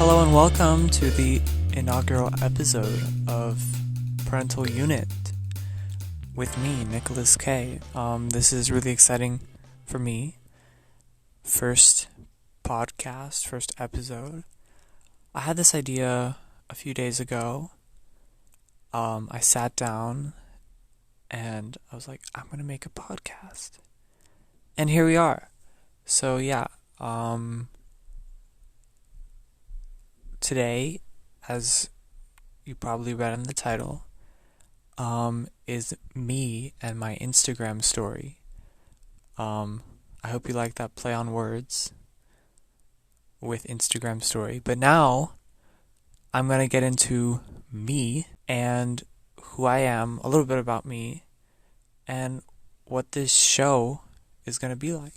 Hello and welcome to the inaugural episode of Parental Unit with me, Nicholas K. This is really exciting for me. First podcast, first episode. I had this idea a few days ago. I sat down and I was like, I'm going to make a podcast. And here we are. So yeah, today, as you probably read in the title, is me and my Instagram story. I hope you like that play on words with Instagram story. But now, I'm going to get into me and who I am, a little bit about me, and what this show is going to be like.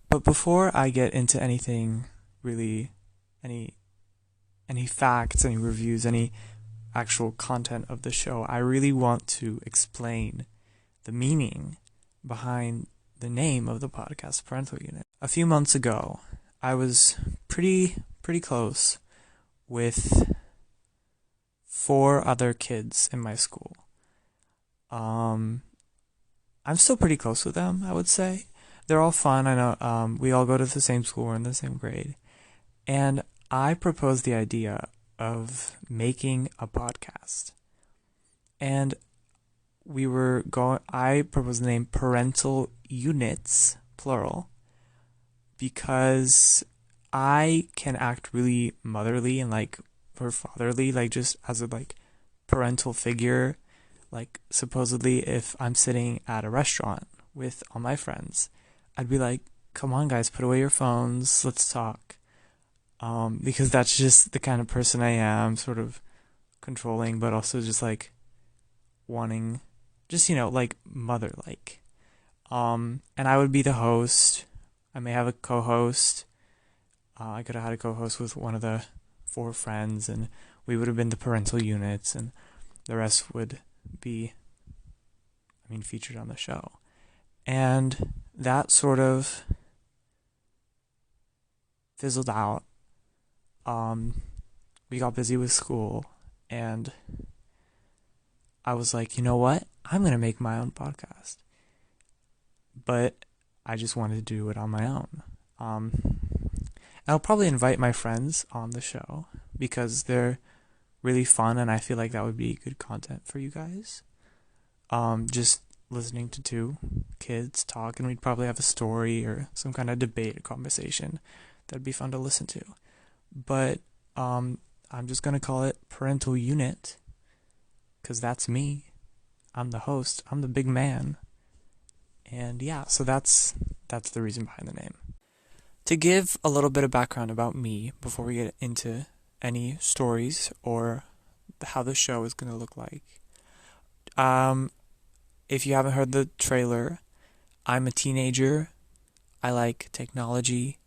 But before I get into anything really, any facts, any reviews, any actual content of the show, I really want to explain the meaning behind the name of the podcast, Parental Unit. A few months ago, I was pretty close with 4 other kids in my school. I'm still pretty close with them, I would say. They're all fun. I know we all go to the same school, we're in the same grade. And I proposed the idea of making a podcast. And I proposed the name Parental Units, plural, because I can act really motherly and or fatherly, just as a parental figure. Supposedly if I'm sitting at a restaurant with all my friends, I'd be like, come on guys, put away your phones, let's talk. Because that's just the kind of person I am, sort of controlling, but also just wanting, just, mother-like. And I would be the host. I may have a co-host. I could have had a co-host with one of the 4 friends, and we would have been the parental units, and the rest would be, featured on the show. And that sort of fizzled out. We got busy with school, and I was like, you know what? I'm going to make my own podcast. But I just wanted to do it on my own. I'll probably invite my friends on the show because they're really fun, and I feel like that would be good content for you guys. Just listening to 2 kids talk, and we'd probably have a story or some kind of debate or conversation that'd be fun to listen to. But I'm just going to call it Parental Unit because that's me. I'm the host. I'm the big man. And yeah, so that's the reason behind the name. To give a little bit of background about me before we get into any stories or how the show is going to look like. If you haven't heard the trailer, I'm a teenager. I like technology.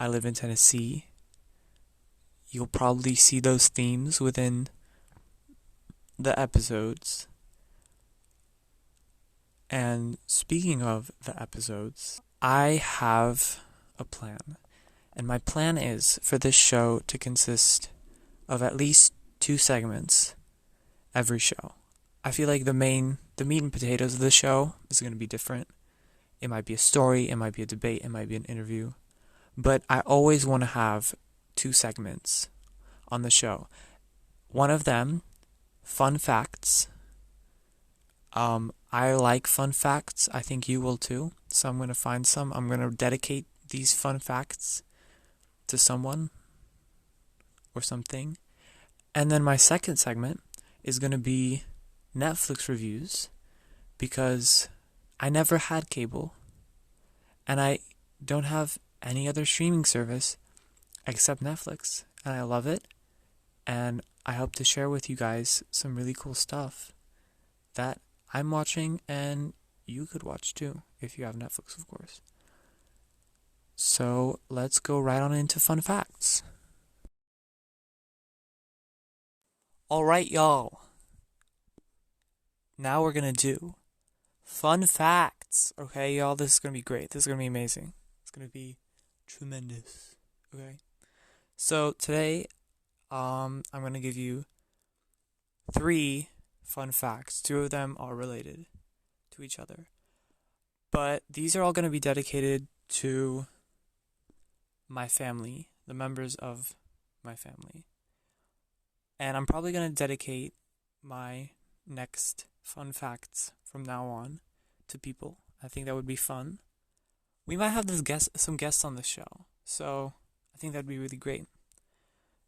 I live in Tennessee. You'll probably see those themes within the episodes. And speaking of the episodes, I have a plan. And my plan is for this show to consist of at least 2 segments every show. I feel like the meat and potatoes of the show is going to be different. It might be a story, it might be a debate, it might be an interview. But I always want to have 2 segments on the show. One of them, fun facts. I like fun facts. I think you will too. So I'm going to find some. I'm going to dedicate these fun facts to someone or something. And then my second segment is going to be Netflix reviews because I never had cable and I don't have any other streaming service except Netflix, and I love it, and I hope to share with you guys some really cool stuff that I'm watching and you could watch too if you have Netflix, of course. So let's go right on into fun facts. Alright, y'all. Now we're gonna do fun facts. Okay, y'all, this is gonna be great. This is gonna be amazing. It's gonna be tremendous. Okay? So today, I'm gonna give you three fun facts. Two of them are related to each other, but these are all gonna be dedicated to my family, the members of my family. And I'm probably gonna dedicate my next fun facts from now on to people. I think that would be fun. We might have some guests on the show, so I think that'd be really great.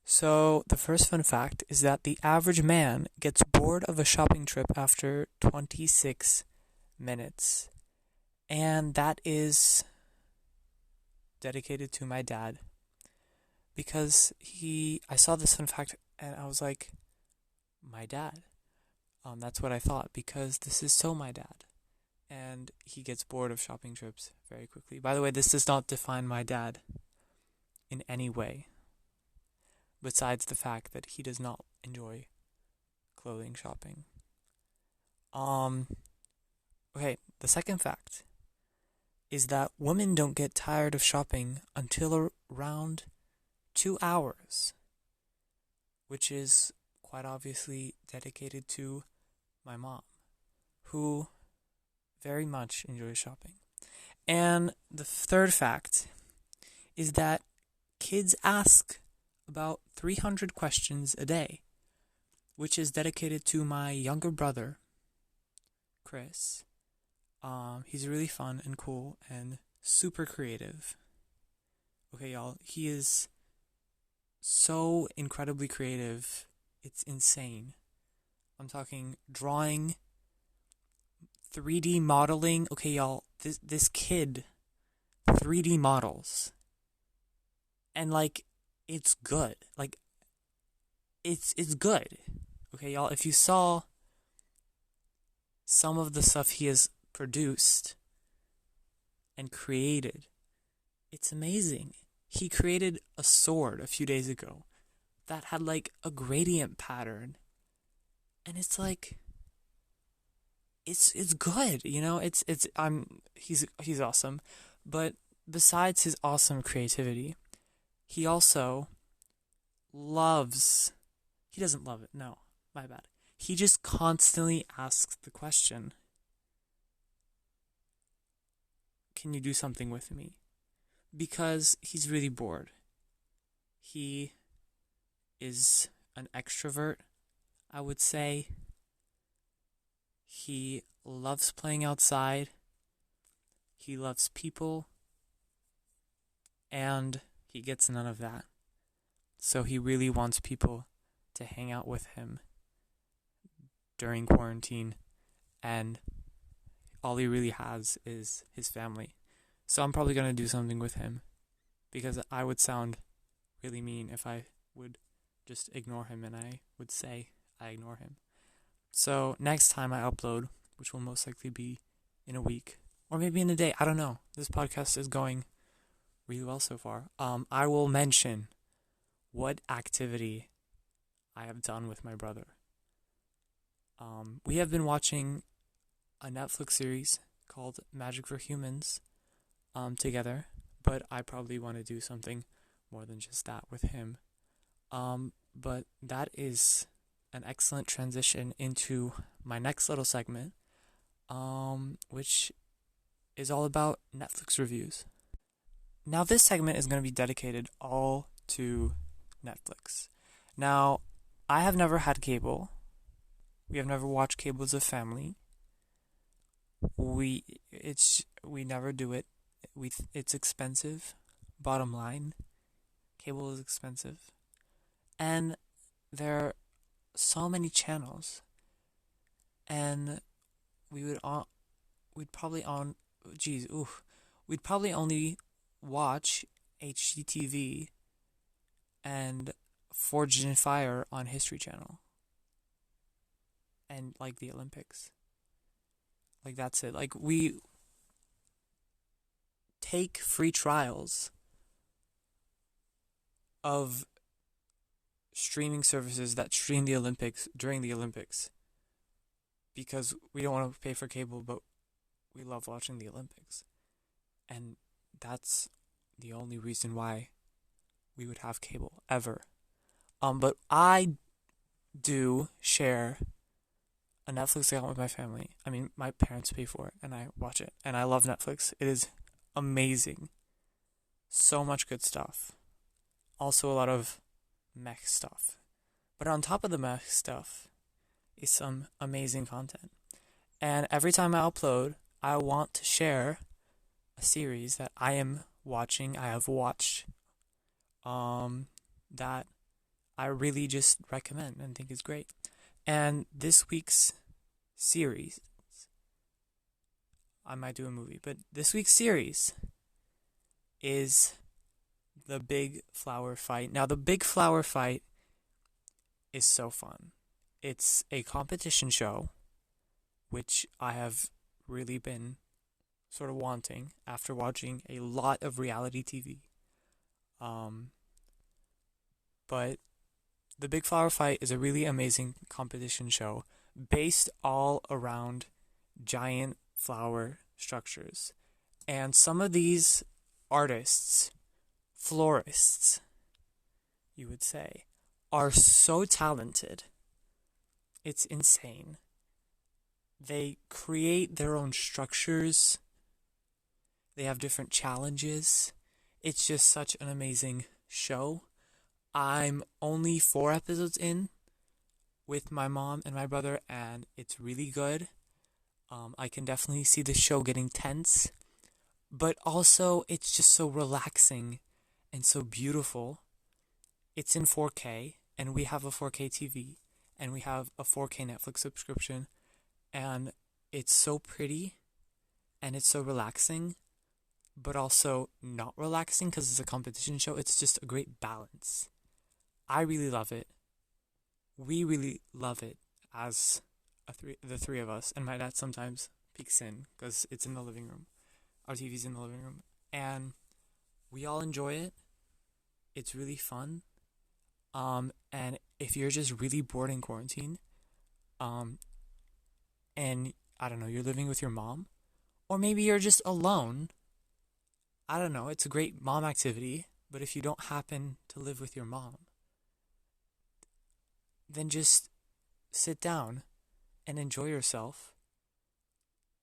So, the first fun fact is that the average man gets bored of a shopping trip after 26 minutes. And that is dedicated to my dad. Because I saw this fun fact and I was like, my dad. That's what I thought because this is so my dad. And he gets bored of shopping trips very quickly. By the way, this does not define my dad in any way, besides the fact that he does not enjoy clothing shopping. Okay, the second fact is that women don't get tired of shopping until around 2 hours, which is quite obviously dedicated to my mom, who very much enjoys shopping. And the third fact is that kids ask about 300 questions a day, which is dedicated to my younger brother, Chris. He's really fun and cool and super creative. Okay, y'all, he is so incredibly creative. It's insane. I'm talking drawing, 3D modeling. Okay, y'all, this kid 3D models. And like it's good. Like it's good. Okay, y'all, if you saw some of the stuff he has produced and created, it's amazing. He created a sword a few days ago that had like a gradient pattern. And it's like it's good, you know? He's awesome. But besides his awesome creativity, he also loves he doesn't love it. No, my bad. He just constantly asks the question, can you do something with me? Because he's really bored. He is an extrovert, I would say. He loves playing outside. He loves people. And he gets none of that. So he really wants people to hang out with him during quarantine. And all he really has is his family. So I'm probably going to do something with him. Because I would sound really mean if I would just ignore him and I would say I ignore him. So next time I upload, which will most likely be in a week or maybe in a day, I don't know. This podcast is going really well so far. I will mention what activity I have done with my brother. We have been watching a Netflix series called Magic for Humans together, but I probably want to do something more than just that with him. But that is an excellent transition into my next little segment, which is all about Netflix reviews. Now, this segment is going to be dedicated all to Netflix. Now, I have never had cable. We have never watched cable as a family. We never do it. It's expensive. Bottom line, cable is expensive, and there are so many channels, and we'd probably only watch HGTV and Forged in Fire on History Channel, and like the Olympics. Like that's it. Like we take free trials of streaming services that stream the Olympics during the Olympics because we don't want to pay for cable, but we love watching the Olympics. And that's the only reason why we would have cable ever. But I do share a Netflix account with my family. I mean, my parents pay for it, and I watch it, and I love Netflix. It is amazing. So much good stuff. Also, a lot of mech stuff. But on top of the mech stuff is some amazing content. And every time I upload, I want to share a series that I am watching, I have watched, that I really just recommend and think is great. And this week's series, I might do a movie, but this week's series is The Big Flower Fight. Now, The Big Flower Fight is so fun. It's a competition show, which I have really been sort of wanting after watching a lot of reality TV. But The Big Flower Fight is a really amazing competition show based all around giant flower structures. And some of these artists, florists, you would say, are so talented. It's insane. They create their own structures. They have different challenges. It's just such an amazing show. I'm only 4 episodes in with my mom and my brother, and it's really good. I can definitely see the show getting tense, but also it's just so relaxing and so beautiful. It's in 4K, and we have a 4K TV, and we have a 4K Netflix subscription, and it's so pretty, and it's so relaxing, but also not relaxing because it's a competition show. It's just a great balance. I really love it. We really love it as the three of us, and my dad sometimes peeks in because it's in the living room. Our TV's in the living room, and we all enjoy it. It's really fun. And if you're just really bored in quarantine, and I don't know, you're living with your mom, or maybe you're just alone, I don't know, it's a great mom activity. But if you don't happen to live with your mom, then just sit down and enjoy yourself.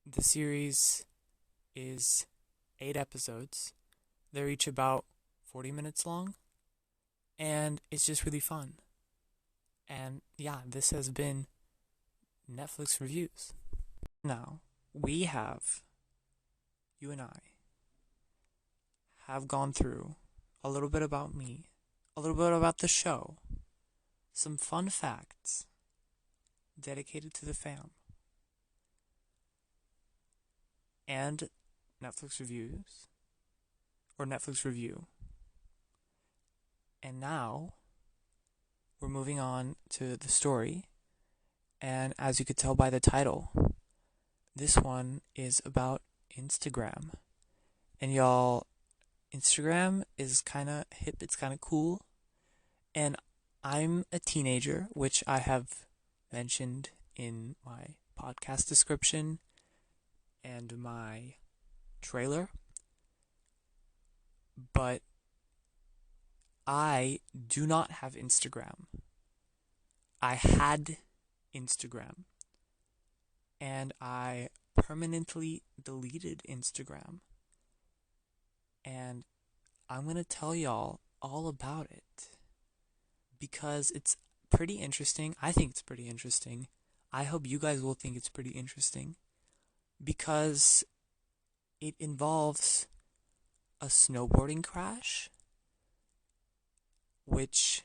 The series is 8 episodes. They're each about 40 minutes long, and it's just really fun. And yeah, this has been Netflix Reviews. Now, you and I, have gone through a little bit about me, a little bit about the show, some fun facts dedicated to the fam, and Netflix reviews, or Netflix review. And now, we're moving on to the story, and as you could tell by the title, this one is about Instagram. And y'all, Instagram is kind of hip, it's kind of cool, and I'm a teenager, which I have mentioned in my podcast description and my trailer, but I do not have Instagram. I had Instagram, and I permanently deleted Instagram, and I'm going to tell y'all all about it because it's pretty interesting. I think it's pretty interesting. I hope you guys will think it's pretty interesting because it involves a snowboarding crash, which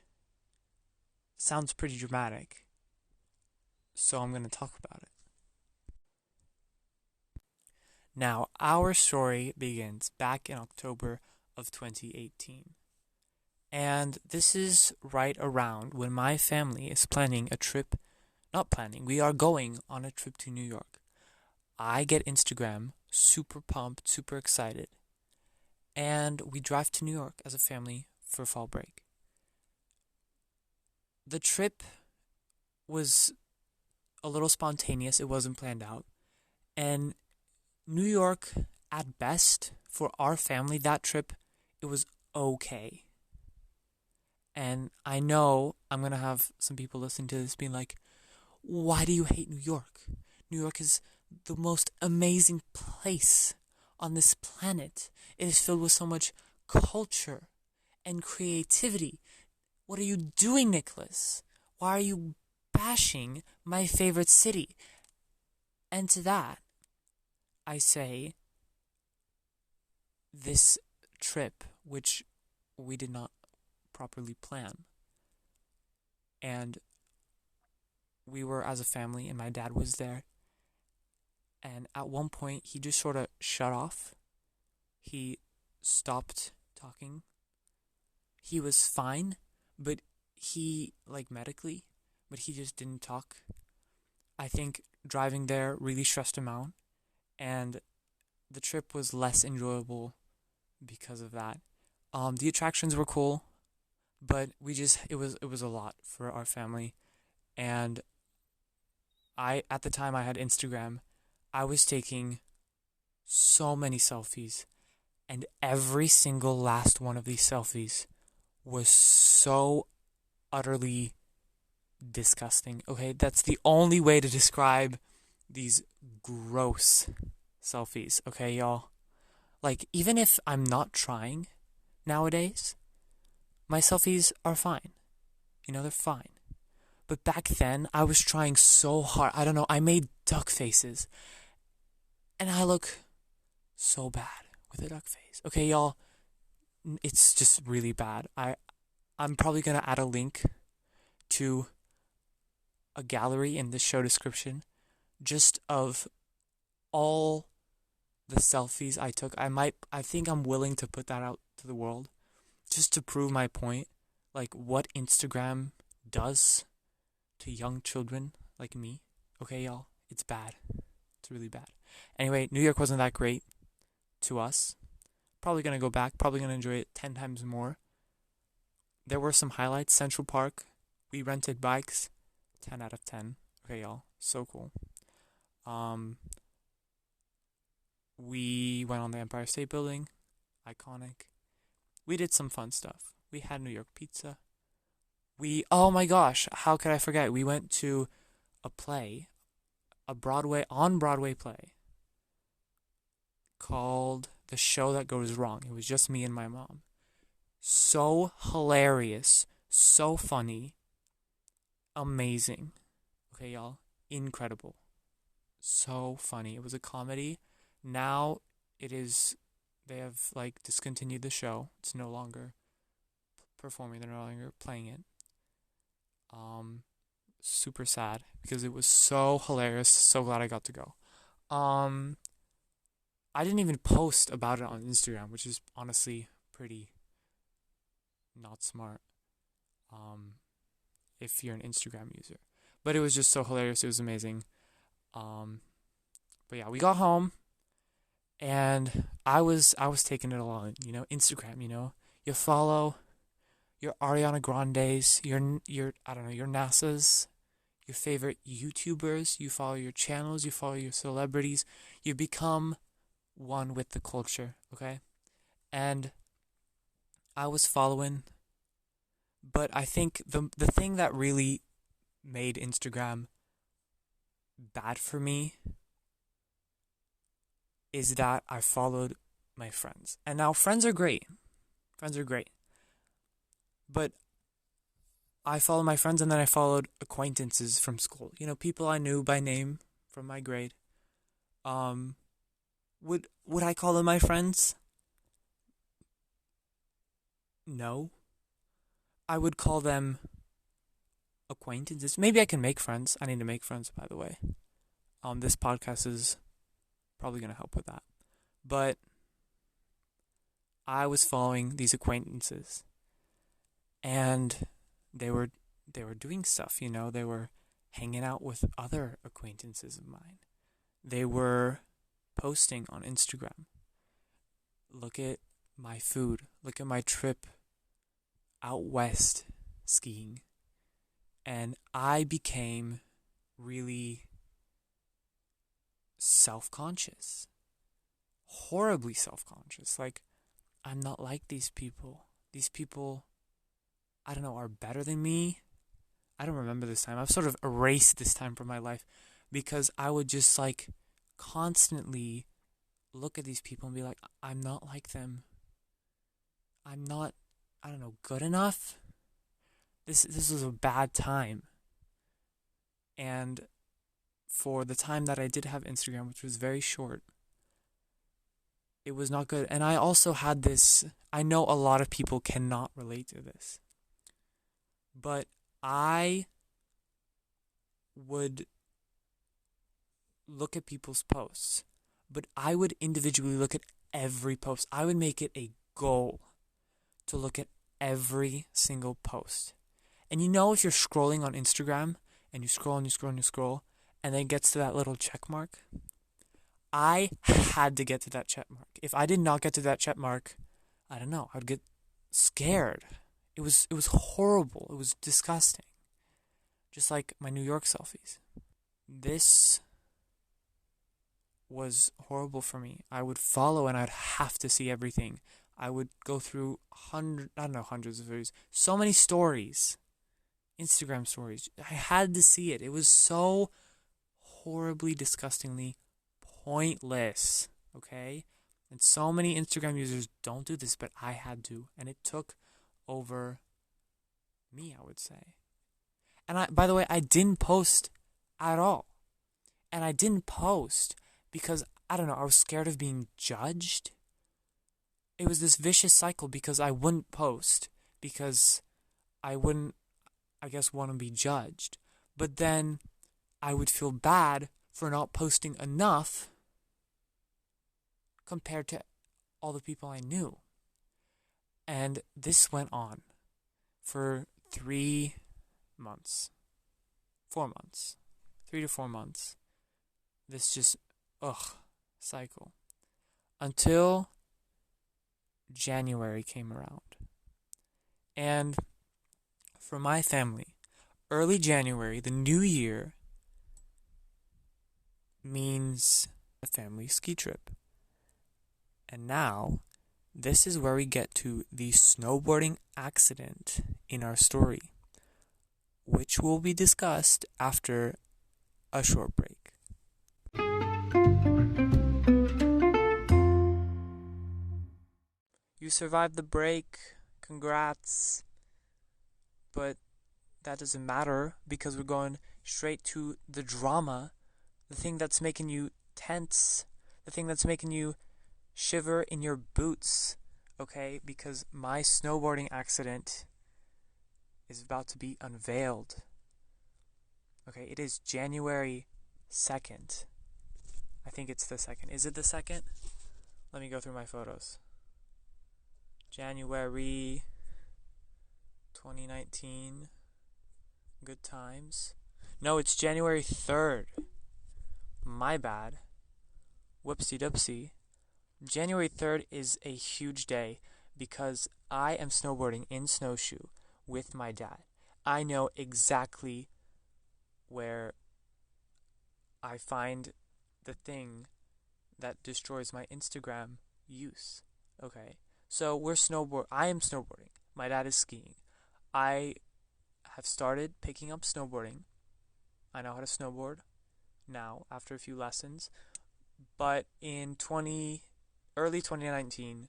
sounds pretty dramatic. So I'm going to talk about it. Now, our story begins back in October of 2018. And this is right around when my family is planning a trip. Not planning, we are going on a trip to New York. I get Instagram, super pumped, super excited. And we drive to New York as a family for fall break. The trip was a little spontaneous, it wasn't planned out. And New York, at best, for our family, that trip, it was okay. And I know I'm going to have some people listening to this being like, why do you hate New York? New York is the most amazing place on this planet. It is filled with so much culture and creativity. What are you doing, Nicholas? Why are you bashing my favorite city? And to that, I say this trip, which we did not properly plan, and we were as a family, and my dad was there. And at one point, he just sort of shut off. He stopped talking. He was fine, but he, like medically, but he just didn't talk. I think driving there really stressed him out, and the trip was less enjoyable because of that. The attractions were cool, but it was a lot for our family, and at the time I had Instagram. I was taking so many selfies, and every single last one of these selfies was so utterly disgusting. Okay, that's the only way to describe these gross selfies. Okay, y'all. Like, even if I'm not trying nowadays, my selfies are fine. They're fine. But back then, I was trying so hard. I don't know, I made duck faces. And I look so bad with a duck face. Okay, y'all, it's just really bad. I'm probably going to add a link to a gallery in the show description just of all the selfies I took. I think I'm willing to put that out to the world just to prove my point, like what Instagram does to young children like me. Okay, y'all, it's bad. It's really bad. Anyway, New York wasn't that great to us. Probably gonna go back, probably gonna enjoy it 10 times more. There were some highlights. Central Park, we rented bikes, 10 out of 10. Okay, y'all, so cool. We went on the Empire State Building, iconic. We did some fun stuff. We had New York pizza. Oh my gosh, how could I forget? We went to a play, on Broadway play called The Show That Goes Wrong. It was just me and my mom. So hilarious, so funny, amazing. Okay, y'all, incredible. So funny. It was a comedy. Now they have like discontinued the show. It's no longer performing. They're no longer playing it. Super sad because it was so hilarious. So glad I got to go. I didn't even post about it on Instagram, which is honestly pretty not smart. If you're an Instagram user, but it was just so hilarious. It was amazing. But yeah, we got home, and I was taking it all in. Instagram. You follow your Ariana Grandes, your I don't know, your NASA's, your favorite YouTubers. You follow your channels. You follow your celebrities. You become one with the culture. Okay, and I was following, but I think the thing that really made Instagram bad for me is that I followed my friends. And now friends are great. Friends are great. But I followed my friends, and then I followed acquaintances from school. People I knew by name from my grade. Would I call them my friends? No. I would call them acquaintances. Maybe I can make friends. I need to make friends, by the way. This podcast is probably going to help with that. But I was following these acquaintances, and they were doing stuff. They were hanging out with other acquaintances of mine. They were posting on Instagram. Look at my food. Look at my trip out west skiing. And I became really self-conscious. Horribly self-conscious. Like, I'm not like these people. These people I don't know, are better than me. I don't remember this time. I've sort of erased this time from my life because I would just like constantly look at these people and be like, I'm not like them. I'm not, I don't know, good enough. This was a bad time. And for the time that I did have Instagram, which was very short, it was not good. And I also had this, I know a lot of people cannot relate to this, but I would look at people's posts, but I would individually look at every post. I would make it a goal to look at every single post. And you know, if you're scrolling on Instagram and you scroll and you scroll and you scroll, and then it gets to that little check mark, I had to get to that check mark. If I did not get to that check mark, I don't know, I would get scared. It was horrible. It was disgusting. Just like my New York selfies. This was horrible for me. I would follow and I'd have to see everything. I would go through hundreds of videos. So many stories. Instagram stories. I had to see it. It was so horribly, disgustingly pointless. Okay? And so many Instagram users don't do this, but I had to. And it took over me, I would say. And by the way, I didn't post at all. And I didn't post because, I don't know, I was scared of being judged. It was this vicious cycle because I wouldn't post because I wouldn't, I guess, want to be judged. But then I would feel bad for not posting enough compared to all the people I knew. And this went on for 3 months. 4 months. 3 to 4 months. This just, cycle. Until January came around. And for my family, early January, the new year, means a family ski trip. And now, this is where we get to the snowboarding accident in our story, which will be discussed after a short break. You survived the break, congrats, but that doesn't matter because we're going straight to the drama, the thing that's making you tense, the thing that's making you shiver in your boots, okay? Because my snowboarding accident is about to be unveiled. Okay, it is January 2nd. I think it's the 2nd. Is it the 2nd? Let me go through my photos. January 2019. Good times. No, it's January 3rd. My bad. Whoopsie doopsie. January 3rd is a huge day because I am snowboarding in snowshoe with my dad. I know exactly where I find the thing that destroys my Instagram use. Okay? So I am snowboarding. My dad is skiing. I have started picking up snowboarding. I know how to snowboard now after a few lessons. But in early 2019,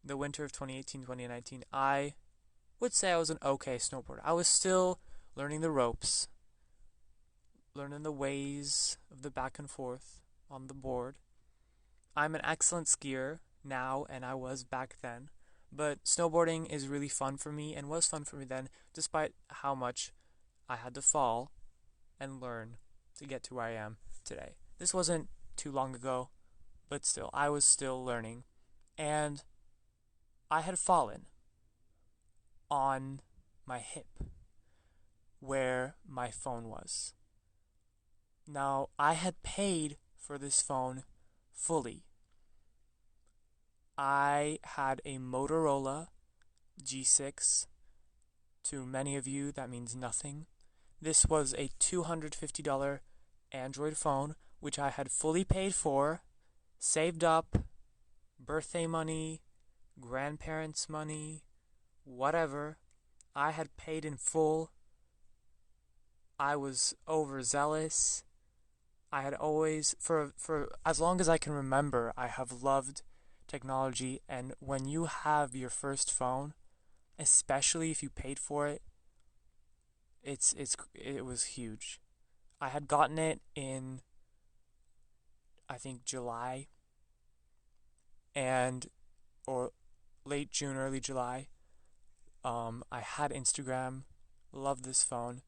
the winter of 2018-2019, I would say I was an okay snowboarder. I was still learning the ropes, learning the ways of the back and forth on the board. I'm an excellent skier now, and I was back then. But snowboarding is really fun for me, and was fun for me then, despite how much I had to fall and learn to get to where I am today. This wasn't too long ago, but still, I was still learning. And I had fallen on my hip where my phone was. Now, I had paid for this phone fully. I had a Motorola G6. To many of you, that means nothing. This was a $250 Android phone, which I had fully paid for, saved up, birthday money, grandparents' money, whatever. I had paid in full. I was overzealous. I had always, for as long as I can remember, I have loved technology. And when you have your first phone, especially if you paid for it, it was huge. I had gotten it in, I think, July and or late June, early July. I had Instagram. Loved this phone.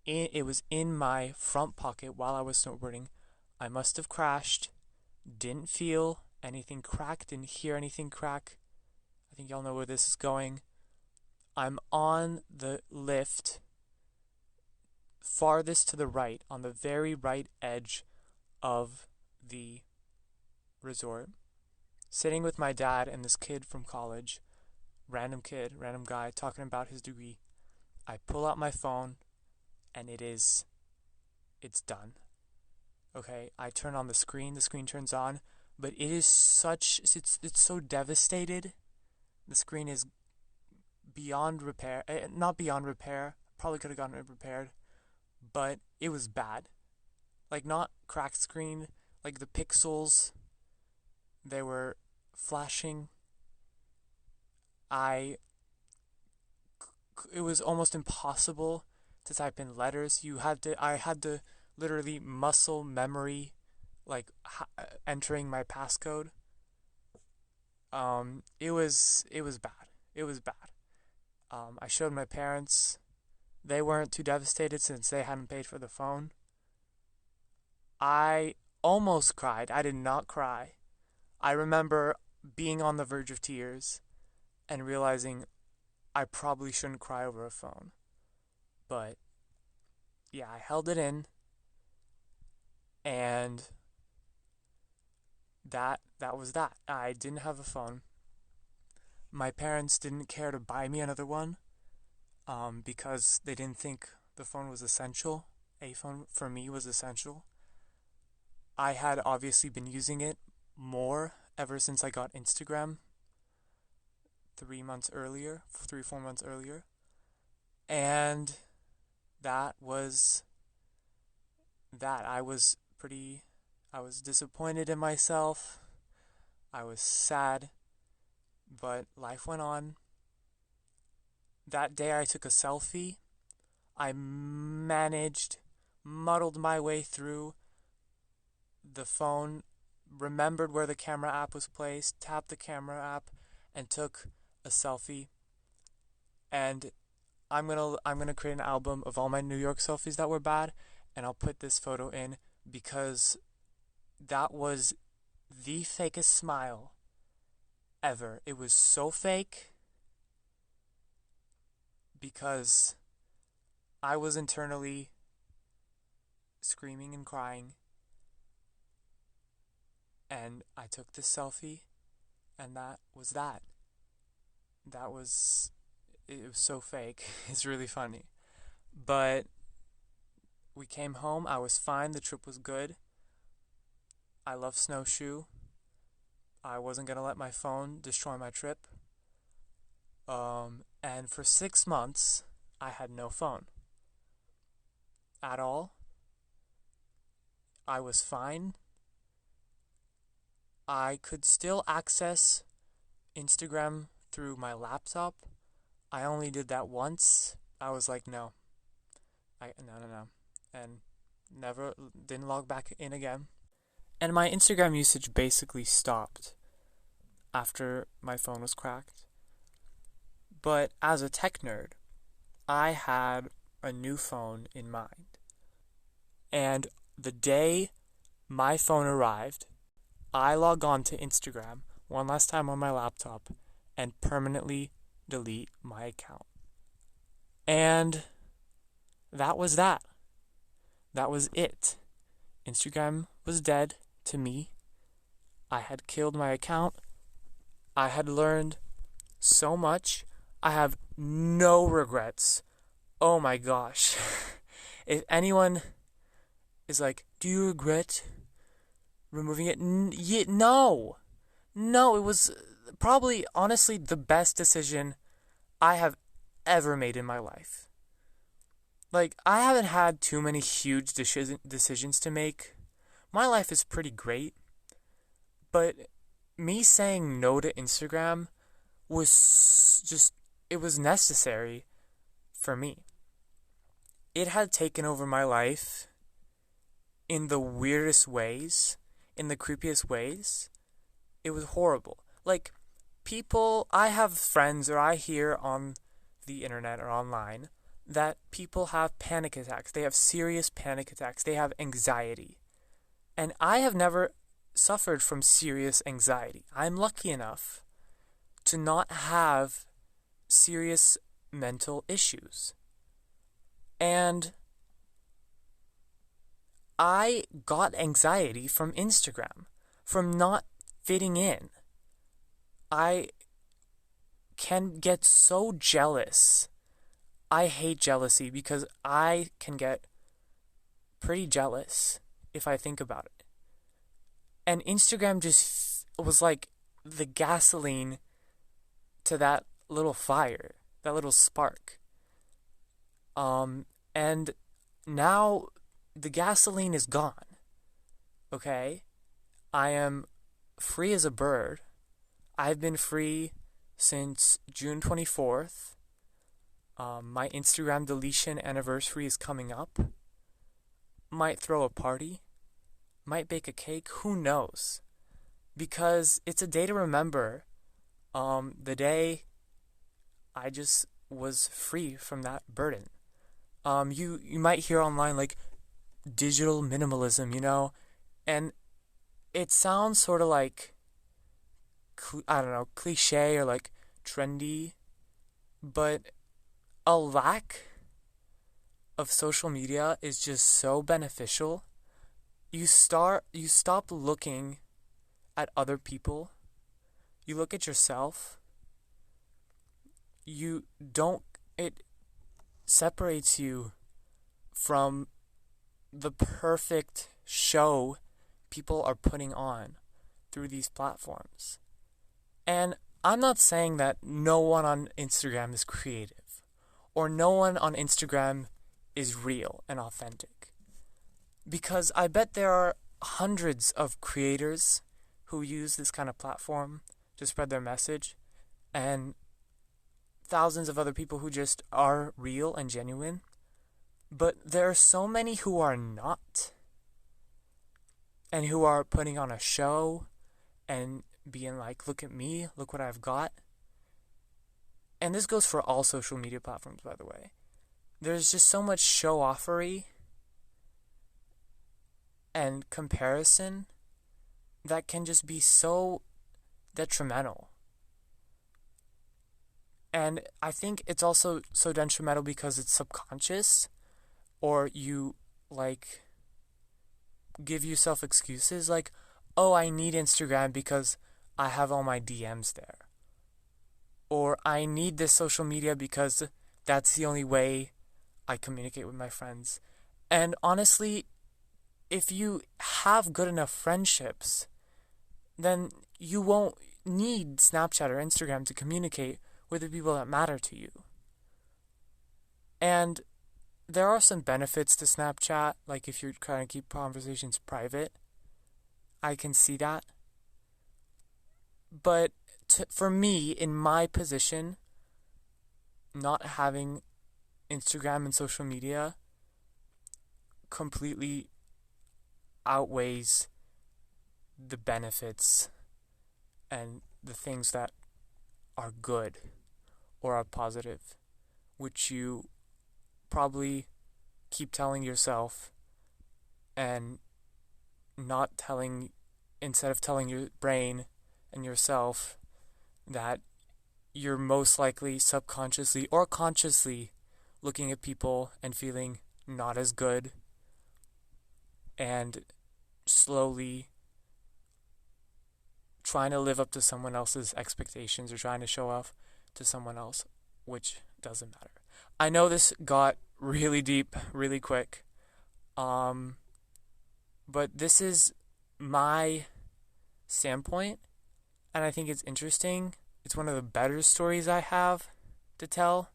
It was in my front pocket while I was snowboarding. I must have crashed. Didn't feel anything crack. Didn't hear anything crack. I think y'all know where this is going. I'm on the lift farthest to the right, on the very right edge of the resort, sitting with my dad and this kid from college, random kid, random guy, talking about his degree. I pull out my phone, and it's done. Okay, I turn on the screen turns on, but it's so devastated. The screen is beyond repair, not beyond repair, probably could have gotten it repaired, but it was bad. Like, not cracked screen, like the pixels, they were flashing. It was almost impossible to type in letters. I had to literally muscle memory, like entering my passcode. It was bad. It was bad. I showed my parents. They weren't too devastated since they hadn't paid for the phone. I almost cried. I did not cry. I remember being on the verge of tears and realizing I probably shouldn't cry over a phone. But yeah, I held it in, and that was that. I didn't have a phone. My parents didn't care to buy me another one, because they didn't think the phone was essential. A phone for me was essential. I had obviously been using it more ever since I got Instagram 4 months earlier, and that was that. I was disappointed in myself. I was sad, but life went on. That day I took a selfie. I muddled my way through the phone, remembered where the camera app was placed, tapped the camera app, and took a selfie. And I'm gonna create an album of all my New York selfies that were bad, and I'll put this photo in because that was the fakest smile ever. It was so fake because I was internally screaming and crying, and I took this selfie, and that was that. It was so fake. It's really funny. But we came home. I was fine. The trip was good. I love snowshoe. I wasn't going to let my phone destroy my trip. And for 6 months, I had no phone at all. I was fine. I could still access Instagram through my laptop. I only did that once. I was like, no, and never didn't log back in again. And my Instagram usage basically stopped after my phone was cracked. But as a tech nerd, I had a new phone in mind. And the day my phone arrived, I log on to Instagram one last time on my laptop and permanently delete my account. And that was that. That was it. Instagram was dead to me. I had killed my account. I had learned so much. I have no regrets. Oh my gosh. If anyone is like, do you regret removing it? No. No, it was probably, honestly, the best decision I have ever made in my life. Like, I haven't had too many huge decisions to make. My life is pretty great, but me saying no to Instagram was just, it was necessary for me. It had taken over my life in the weirdest ways, in the creepiest ways. It was horrible. Like, I have friends, or I hear on the internet or online, that people have panic attacks. They have serious panic attacks. They have anxiety. And I have never suffered from serious anxiety. I'm lucky enough to not have serious mental issues. And I got anxiety from Instagram, from not fitting in. I can get so jealous. I hate jealousy because I can get pretty jealous if I think about it. And Instagram just was like the gasoline to that little fire, that little spark. And now the gasoline is gone. Okay? I am free as a bird. I've been free since June 24th. My Instagram deletion anniversary is coming up. Might throw a party. Might bake a cake. Who knows? Because it's a day to remember. The day I just was free from that burden. You might hear online like digital minimalism, and it sounds sort of like, I don't know, cliche or like trendy, but a lack of social media is just so beneficial. You stop looking at other people. You look at yourself. It separates you from the perfect show people are putting on through these platforms. And I'm not saying that no one on Instagram is creative, or no one on Instagram is real and authentic. Because I bet there are hundreds of creators who use this kind of platform to spread their message, and thousands of other people who just are real and genuine. But there are so many who are not, and who are putting on a show and being like, look at me, look what I've got. And this goes for all social media platforms, by the way. There's just so much show-offery and comparison that can just be so detrimental. And I think it's also so detrimental because it's subconscious, or you like give yourself excuses like, oh, I need Instagram because I have all my DMs there. Or I need this social media because that's the only way I communicate with my friends. And honestly, if you have good enough friendships, then you won't need Snapchat or Instagram to communicate with the people that matter to you. And there are some benefits to Snapchat, like if you're trying to keep conversations private. I can see that. But for me, in my position, not having Instagram and social media completely outweighs the benefits and the things that are good or are positive, which you probably keep telling yourself and instead of telling your brain and yourself that you're most likely subconsciously or consciously looking at people and feeling not as good, and slowly trying to live up to someone else's expectations or trying to show off to someone else, which doesn't matter. I know this got really deep really quick, but this is my standpoint, and I think it's interesting. It's one of the better stories I have to tell,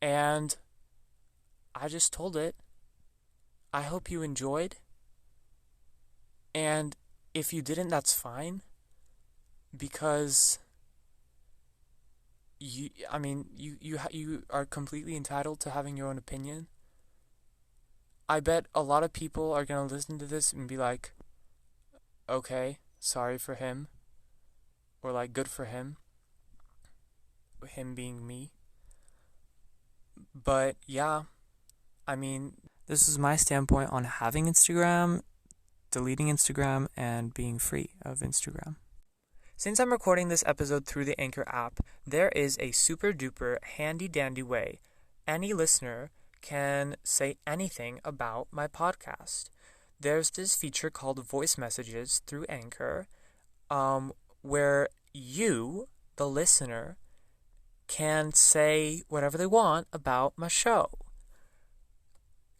and I just told it. I hope you enjoyed. And if you didn't, that's fine. Because you are completely entitled to having your own opinion. I bet a lot of people are going to listen to this and be like, okay, sorry for him. Or like, good for him. Him being me. But yeah, this is my standpoint on having Instagram, deleting Instagram, and being free of Instagram. Since I'm recording this episode through the Anchor app, there is a super duper handy dandy way any listener can say anything about my podcast. There's this feature called voice messages through Anchor, where you, the listener, can say whatever they want about my show.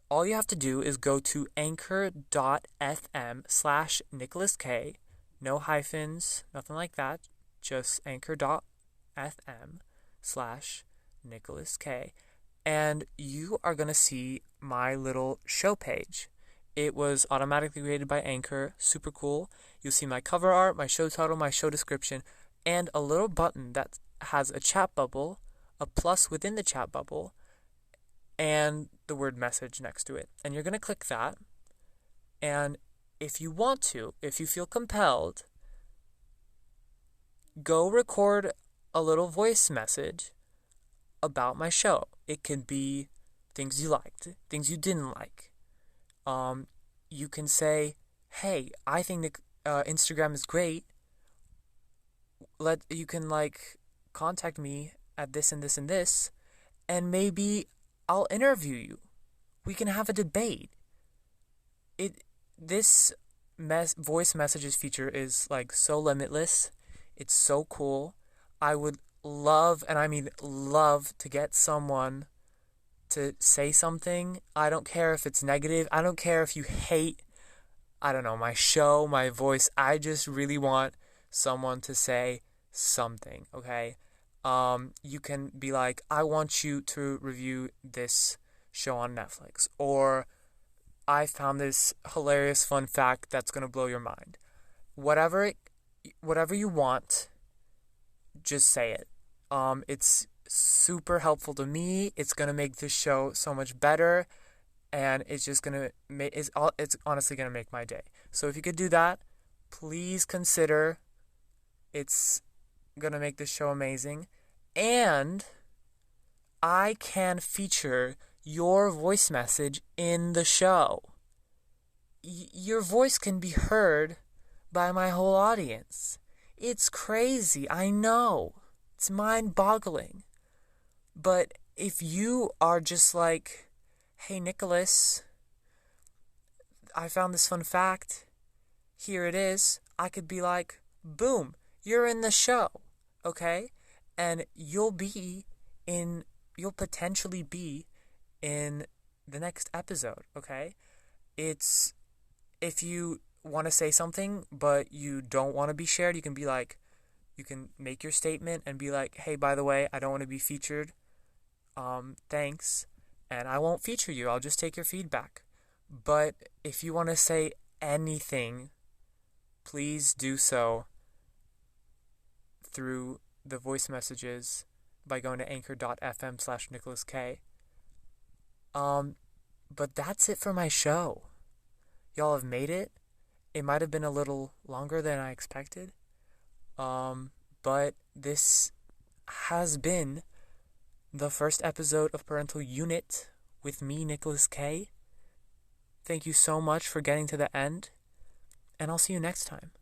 All you have to do is go to anchor.fm/Nicholas K. No hyphens, nothing like that. Just anchor.fm/Nicholas K. And you are going to see my little show page. It was automatically created by Anchor. Super cool. You'll see my cover art, my show title, my show description, and a little button that has a chat bubble, a plus within the chat bubble, and the word message next to it. And you're going to click that. And if you want to, if you feel compelled, go record a little voice message about my show. It can be things you liked, things you didn't like. You can say, hey, I think Instagram is great. You can contact me at this and this and this, and maybe I'll interview you. We can have a debate. This voice messages feature is so limitless. It's so cool. I would love, and I mean love, to get someone to say something. I don't care if it's negative. I don't care if you hate, my show, my voice. I just really want someone to say something, okay? You can be like, I want you to review this show on Netflix, or I found this hilarious fun fact that's going to blow your mind. Whatever you want, just say it. It's super helpful to me. It's going to make this show so much better, and it's just going to it's honestly going to make my day. So if you could do that, please consider. It's going to make this show amazing, and I can feature your voice message in the show. Your voice can be heard by my whole audience. It's crazy, I know. It's mind-boggling. But if you are just like, hey, Nicholas, I found this fun fact. Here it is. I could be like, boom, you're in the show, okay? And you'll potentially be in the next episode, okay? If you want to say something but you don't want to be shared, you can be like, you can make your statement and be like, hey, by the way, I don't want to be featured. Thanks. And I won't feature you. I'll just take your feedback. But if you want to say anything, please do so through the voice messages by going to anchor.fm/Nicholas K. But that's it for my show. Y'all have made it. It might have been a little longer than I expected. But this has been the first episode of Parental Unit with me, Nicholas K. Thank you so much for getting to the end, and I'll see you next time.